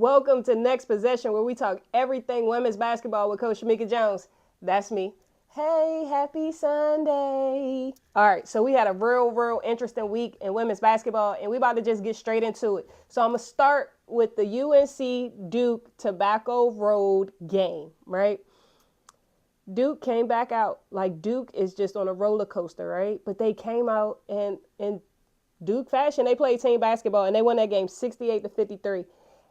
Welcome to Next Possession, where we talk everything women's basketball with Coach Shamika Jones. That's me. Hey, happy Sunday. All right, so we had a real interesting week in women's basketball, and we about to just get straight into it. So I'm going to start with the UNC Duke Tobacco Road game, right? Duke came back out. Like, Duke is just on a roller coaster, right? But they came out, and in Duke fashion, they played team basketball, and they won that game 68-53.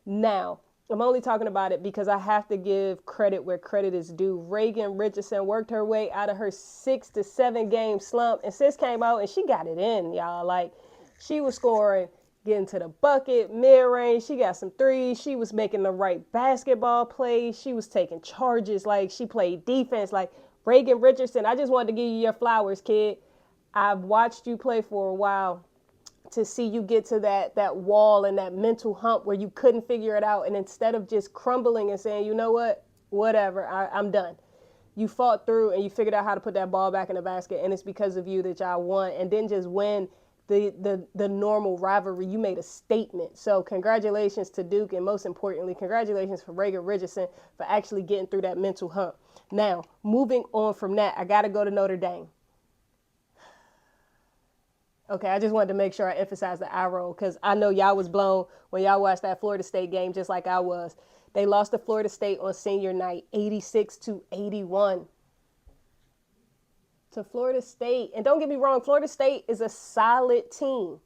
Now, I'm only talking about it because I have to give credit where credit is due. Reagan Richardson worked her way out of her 6 to 7 game slump, and sis came out and she got it in, y'all. Like, she was scoring, getting to the bucket, mid-range. She got some threes. She was making the right basketball plays. She was taking charges. Like, she played defense. Like, Reagan Richardson, I just wanted to give you your flowers, kid. I've watched you play for a while. To see you get to that wall and that mental hump where you couldn't figure it out, and instead of just crumbling and saying, you know what, whatever, I'm done, you fought through and you figured out how to put that ball back in the basket, and it's because of you that y'all won, and didn't just win the normal rivalry. You made a statement. So congratulations to Duke, and most importantly, congratulations for Reagan Richardson for actually getting through that mental hump. Now, moving on from that, I got to go to Notre Dame. Okay, I just wanted to make sure I emphasize the eye roll because I know y'all was blown when y'all watched that Florida State game just like I was. They lost to Florida State on senior night, 86-81. To Florida State. And don't get me wrong, Florida State is a solid team.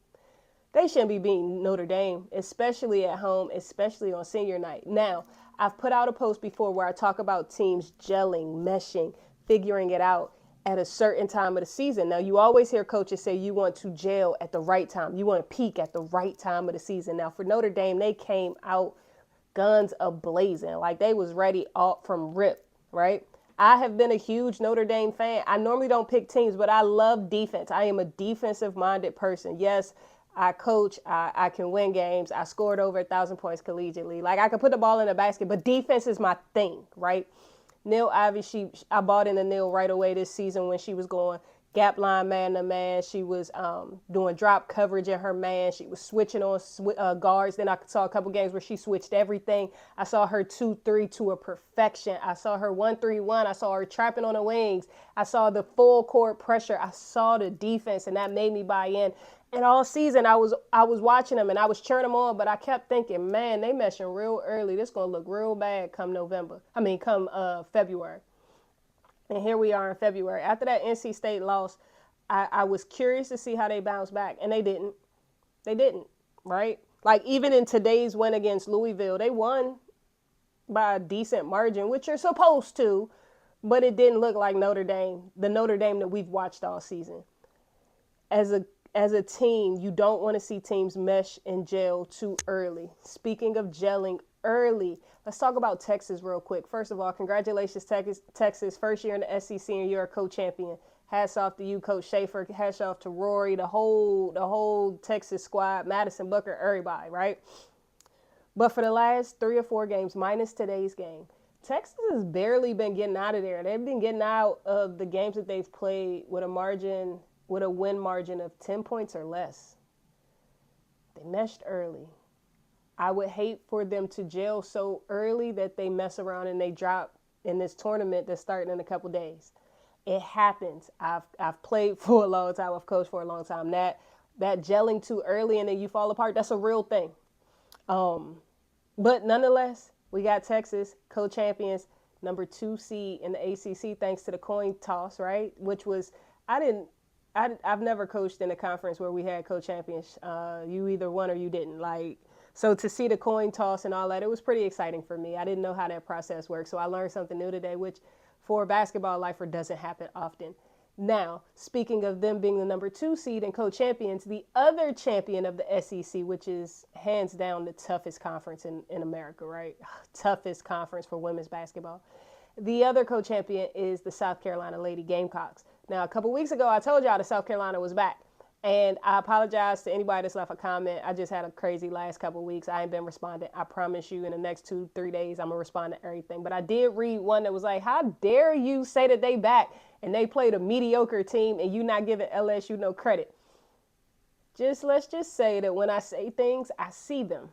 They shouldn't be beating Notre Dame, especially at home, especially on senior night. Now, I've put out a post before where I talk about teams gelling, meshing, figuring it out at a certain time of the season. Now, you always hear coaches say you want to gel at the right time. You want to peak at the right time of the season. Now, for Notre Dame, they came out guns a-blazing. Like, they was ready off from rip, right? I have been a huge Notre Dame fan. I normally don't pick teams, but I love defense. I am a defensive-minded person. Yes, I coach. I can win games. I scored over 1,000 points collegiately. Like, I can put the ball in the basket, but defense is my thing, right? Neil Ivy, I bought into Neil right away this season when she was going gap line man to man. She was doing drop coverage in her man. She was switching on guards. Then I saw a couple games where she switched everything. I saw her 2-3 to a perfection. I saw her 1-3-1. I saw her trapping on the wings. I saw the full court pressure. I saw the defense, and that made me buy in. And all season, I was watching them, and I was cheering them on, but I kept thinking, man, they meshing real early. This going to look real bad come February. And here we are in February. After that NC State loss, I was curious to see how they bounced back, and they didn't. They didn't, right? Like, even in today's win against Louisville, they won by a decent margin, which you're supposed to, but it didn't look like Notre Dame, the Notre Dame that we've watched all season. As a team, you don't want to see teams mesh and gel too early. Speaking of gelling early, let's talk about Texas real quick. First of all, congratulations, Texas. First year in the SEC, and you're a co-champion. Hats off to you, Coach Schaefer. Hats off to Rory, the whole Texas squad, Madison Booker, everybody, right? But for the last 3 or 4 games, minus today's game, Texas has barely been getting out of there. They've been getting out of the games that they've played with a win margin of 10 points or less. They meshed early. I would hate for them to gel so early that they mess around and they drop in this tournament that's starting in a couple days. It happens. I've played for a long time. I've coached for a long time. That gelling too early and then you fall apart, that's a real thing. But nonetheless, we got Texas, co-champions, number 2 seed in the ACC thanks to the coin toss, right? Which was, I've never coached in a conference where we had co-champions. You either won or you didn't. Like, so to see the coin toss and all that, it was pretty exciting for me. I didn't know how that process works, so I learned something new today, which for a basketball lifer doesn't happen often. Now, speaking of them being the number 2 seed and co-champions, the other champion of the SEC, which is hands down the toughest conference in America, right? Toughest conference for women's basketball. The other co-champion is the South Carolina Lady Gamecocks. Now, a couple weeks ago, I told y'all that South Carolina was back. And I apologize to anybody that's left a comment. I just had a crazy last couple weeks. I ain't been responding. I promise you in the next 2-3 days, I'm going to respond to everything. But I did read one that was like, how dare you say that they back and they played a mediocre team and you not giving LSU no credit. Let's just say that when I say things, I see them.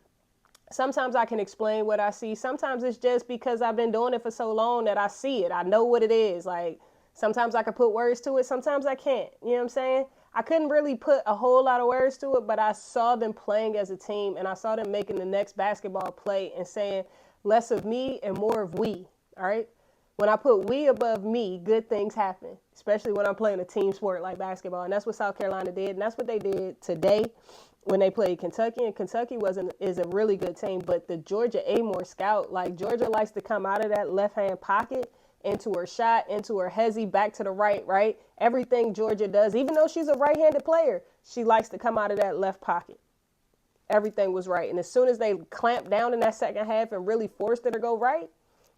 Sometimes I can explain what I see. Sometimes it's just because I've been doing it for so long that I see it. I know what it is. Like, sometimes I can put words to it. Sometimes I can't. You know what I'm saying? I couldn't really put a whole lot of words to it, but I saw them playing as a team, and I saw them making the next basketball play and saying less of me and more of we. All right? When I put we above me, good things happen, especially when I'm playing a team sport like basketball. And that's what South Carolina did, and that's what they did today when they played Kentucky. And Kentucky is a really good team, but the Georgia Amore scout, like, Georgia likes to come out of that left-hand pocket into her shot, into her hezzy, back to the right? Everything Georgia does, even though she's a right-handed player, she likes to come out of that left pocket. Everything was right. And as soon as they clamped down in that second half and really forced her to go right,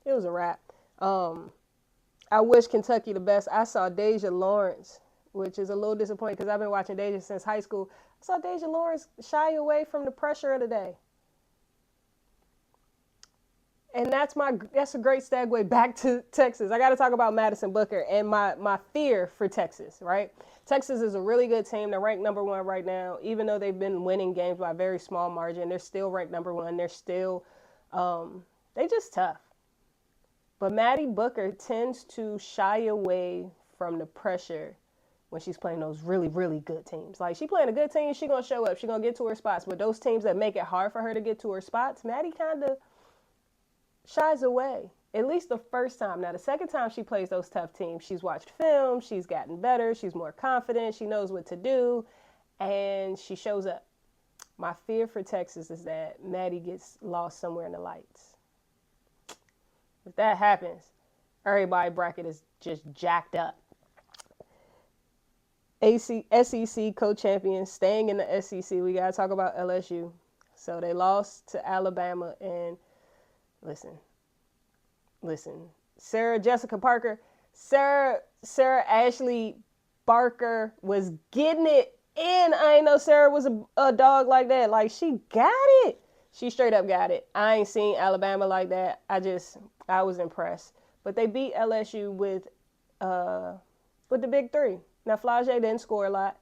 it was a wrap. I wish Kentucky the best. I saw Deja Lawrence, which is a little disappointing because I've been watching Deja since high school. I saw Deja Lawrence shy away from the pressure of the day. And that's a great segue back to Texas. I got to talk about Madison Booker and my fear for Texas, right? Texas is a really good team. They're ranked number 1 right now. Even though they've been winning games by a very small margin, they're still ranked number 1. They're still, they just tough. But Maddie Booker tends to shy away from the pressure when she's playing those really, really good teams. Like, she playing a good team, she going to show up. She going to get to her spots. But those teams that make it hard for her to get to her spots, Maddie kind of shies away, at least the first time. Now, the second time she plays those tough teams, she's watched film, she's gotten better, she's more confident, she knows what to do, and she shows up. My fear for Texas is that Maddie gets lost somewhere in the lights. If that happens, everybody's bracket is just jacked up. SEC co-champions staying in the SEC. We got to talk about LSU. So they lost to Alabama, and listen, Sarah Ashley Barker was getting it in. I ain't know Sarah was a dog like that. Like, she got it. She straight up got it. I ain't seen Alabama like that. I was impressed. But they beat LSU with the big 3. Now, Flau'jae didn't score a lot.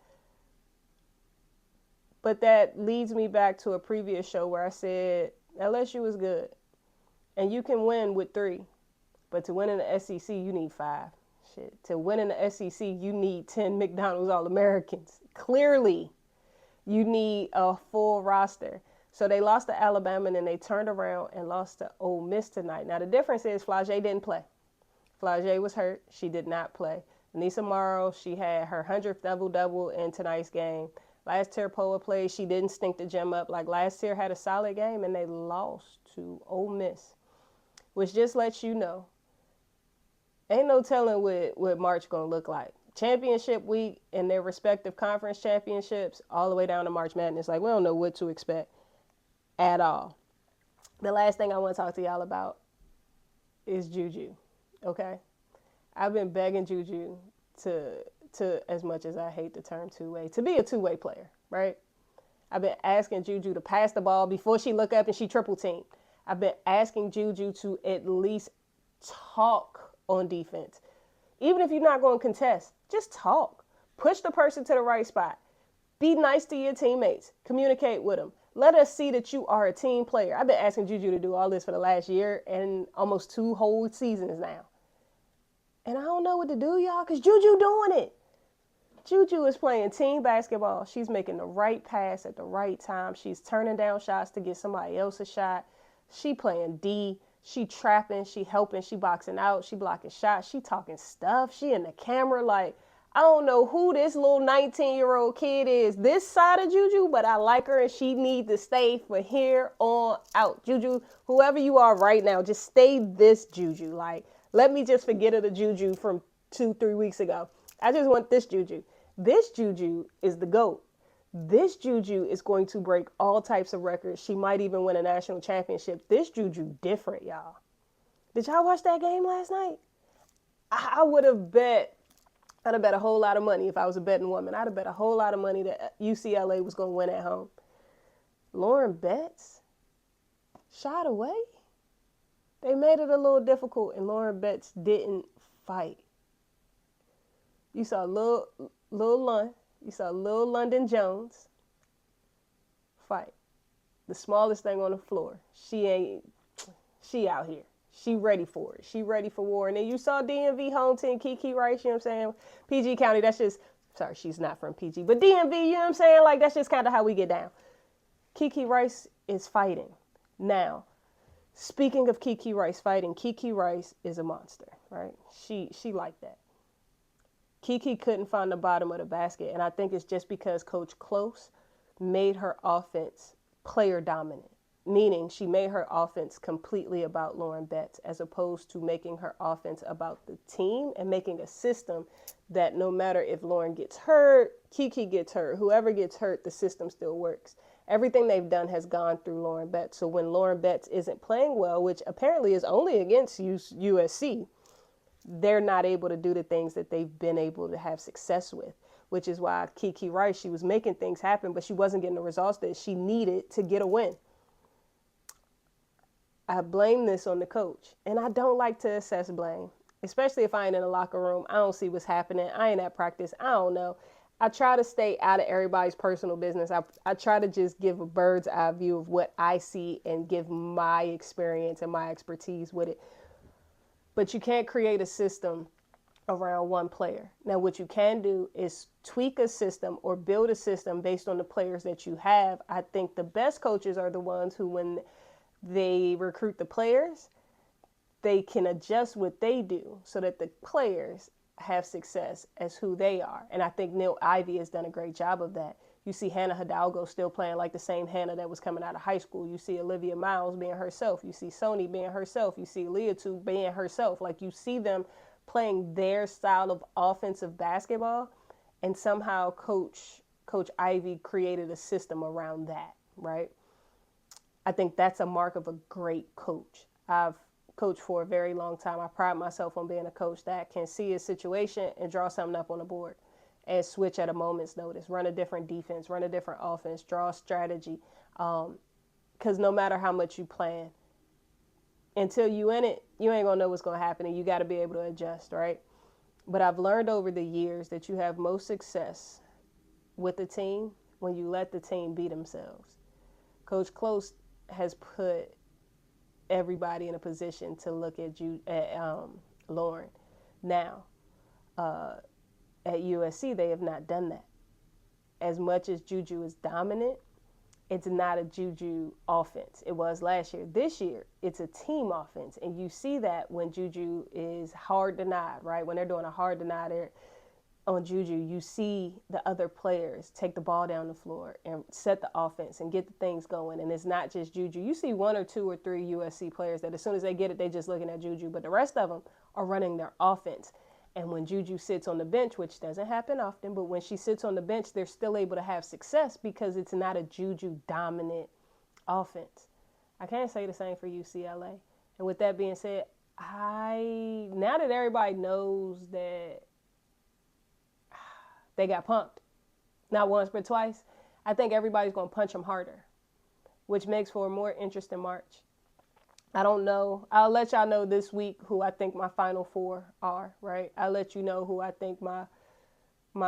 But that leads me back to a previous show where I said LSU is good. And you can win with 3. But to win in the SEC, you need 5. Shit. To win in the SEC, you need 10 McDonald's All-Americans. Clearly, you need a full roster. So they lost to Alabama, and then they turned around and lost to Ole Miss tonight. Now, the difference is Flau'jae didn't play. Flau'jae was hurt. She did not play. Anissa Morrow, she had her 100th double-double in tonight's game. Last year, Poa played. She didn't stink the gym up. Like, last year had a solid game, and they lost to Ole Miss, which just lets you know, ain't no telling what March going to look like. Championship week and their respective conference championships all the way down to March Madness. Like, we don't know what to expect at all. The last thing I want to talk to y'all about is JuJu, okay? I've been begging JuJu to, as much as I hate the term two-way, to be a two-way player, right? I've been asking JuJu to pass the ball before she look up and she triple team. I've been asking JuJu to at least talk on defense. Even if you're not going to contest, just talk. Push the person to the right spot. Be nice to your teammates. Communicate with them. Let us see that you are a team player. I've been asking JuJu to do all this for the last year and almost 2 whole seasons now. And I don't know what to do, y'all, because JuJu doing it. JuJu is playing team basketball. She's making the right pass at the right time. She's turning down shots to get somebody else a shot. She playing D. She trapping. She helping. She boxing out. She blocking shots. She talking stuff. She in the camera like, I don't know who this little 19-year-old kid is this side of JuJu, but I like her and she needs to stay for here on out. JuJu, whoever you are right now, just stay this JuJu. Like, let me just forget of the JuJu from 2-3 weeks ago. I just want this JuJu. This JuJu is the GOAT. This JuJu is going to break all types of records. She might even win a national championship. This JuJu different, y'all. Did y'all watch that game last night? I would have bet. I'd have bet a whole lot of money if I was a betting woman. I'd have bet a whole lot of money that UCLA was going to win at home. Lauren Betts shot away. They made it a little difficult, and Lauren Betts didn't fight. You saw Lil London Jones fight. the smallest thing on the floor. She out here. She ready for it. She ready for war. And then you saw DMV home team Kiki Rice, you know what I'm saying? PG County, that's just, sorry, she's not from PG, but DMV, you know what I'm saying? Like, that's just kind of how we get down. Kiki Rice is fighting. Now, speaking of Kiki Rice fighting, Kiki Rice is a monster, right? She like that. Kiki couldn't find the bottom of the basket, and I think it's just because Coach Close made her offense player dominant, meaning she made her offense completely about Lauren Betts as opposed to making her offense about the team and making a system that no matter if Lauren gets hurt, Kiki gets hurt, whoever gets hurt, the system still works. Everything they've done has gone through Lauren Betts. So when Lauren Betts isn't playing well, which apparently is only against USC, they're not able to do the things that they've been able to have success with, which is why Kiki Rice, she was making things happen, but she wasn't getting the results that she needed to get a win. I blame this on the coach, and I don't like to assess blame, especially if I ain't in the locker room. I don't see what's happening. I ain't at practice. I don't know. I try to stay out of everybody's personal business. I try to just give a bird's eye view of what I see and give my experience and my expertise with it. But you can't create a system around one player. Now, what you can do is tweak a system or build a system based on the players that you have. I think the best coaches are the ones who, when they recruit the players, they can adjust what they do so that the players have success as who they are. And I think Neil Ivey has done a great job of that. You see Hannah Hidalgo still playing like the same Hannah that was coming out of high school. You see Olivia Miles being herself. You see Sony being herself. You see Leah too being herself. Like, you see them playing their style of offensive basketball, and somehow Coach Ivey created a system around that, right? I think that's a mark of a great coach. I've coached for a very long time. I pride myself on being a coach that can see a situation and draw something up on the board and switch at a moment's notice, run a different defense, run a different offense, draw a strategy. Because no matter how much you plan, until you in it, you ain't gonna know what's gonna happen, and you got to be able to adjust, right? But I've learned over the years that you have most success with the team when you let the team be themselves. Coach Close has put everybody in a position to look at Lauren. Now, at USC, they have not done that. As much as JuJu is dominant, it's not a JuJu offense. It was last year. This year, it's a team offense. And you see that when JuJu is hard denied, right? When they're doing a hard deny there on JuJu, you see the other players take the ball down the floor and set the offense and get the things going. And it's not just JuJu. You see one or two or three USC players that as soon as they get it, they just looking at JuJu. But the rest of them are running their offense. And when JuJu sits on the bench, which doesn't happen often, but when she sits on the bench, they're still able to have success because it's not a JuJu dominant offense. I can't say the same for UCLA. And with that being said, now that everybody knows that they got punked, not once but twice, I think everybody's going to punch them harder, which makes for a more interesting March. I don't know. I'll let y'all know this week who I think my Final Four are, right? I'll let you know who I think my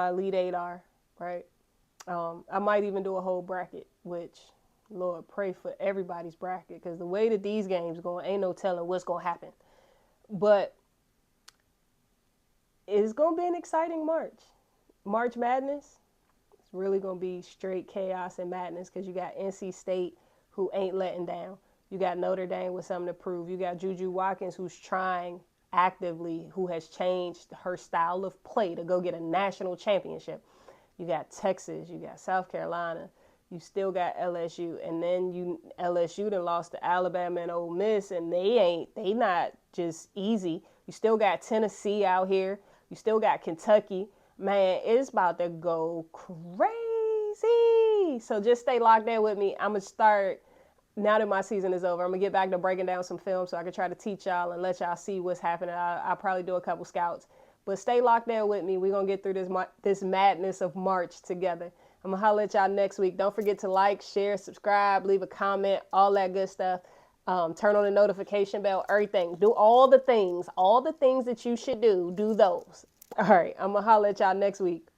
Elite Eight are, right? I might even do a whole bracket, which, Lord, pray for everybody's bracket, because the way that these games going, ain't no telling what's going to happen. But it's going to be an exciting March. March Madness, it's really going to be straight chaos and madness, because you got NC State, who ain't letting down. You got Notre Dame with something to prove. You got JuJu Watkins, who's trying actively, who has changed her style of play to go get a national championship. You got Texas. You got South Carolina. You still got LSU. And then LSU done lost to Alabama and Ole Miss, and they not just easy. You still got Tennessee out here. You still got Kentucky. Man, it's about to go crazy. So just stay locked in with me. I'm going to start... Now that my season is over, I'm going to get back to breaking down some film so I can try to teach y'all and let y'all see what's happening. I'll probably do a couple scouts. But stay locked in with me. We're going to get through this madness of March together. I'm going to holler at y'all next week. Don't forget to like, share, subscribe, leave a comment, all that good stuff. Turn on the notification bell, everything. Do all the things that you should do those. All right, I'm going to holler at y'all next week.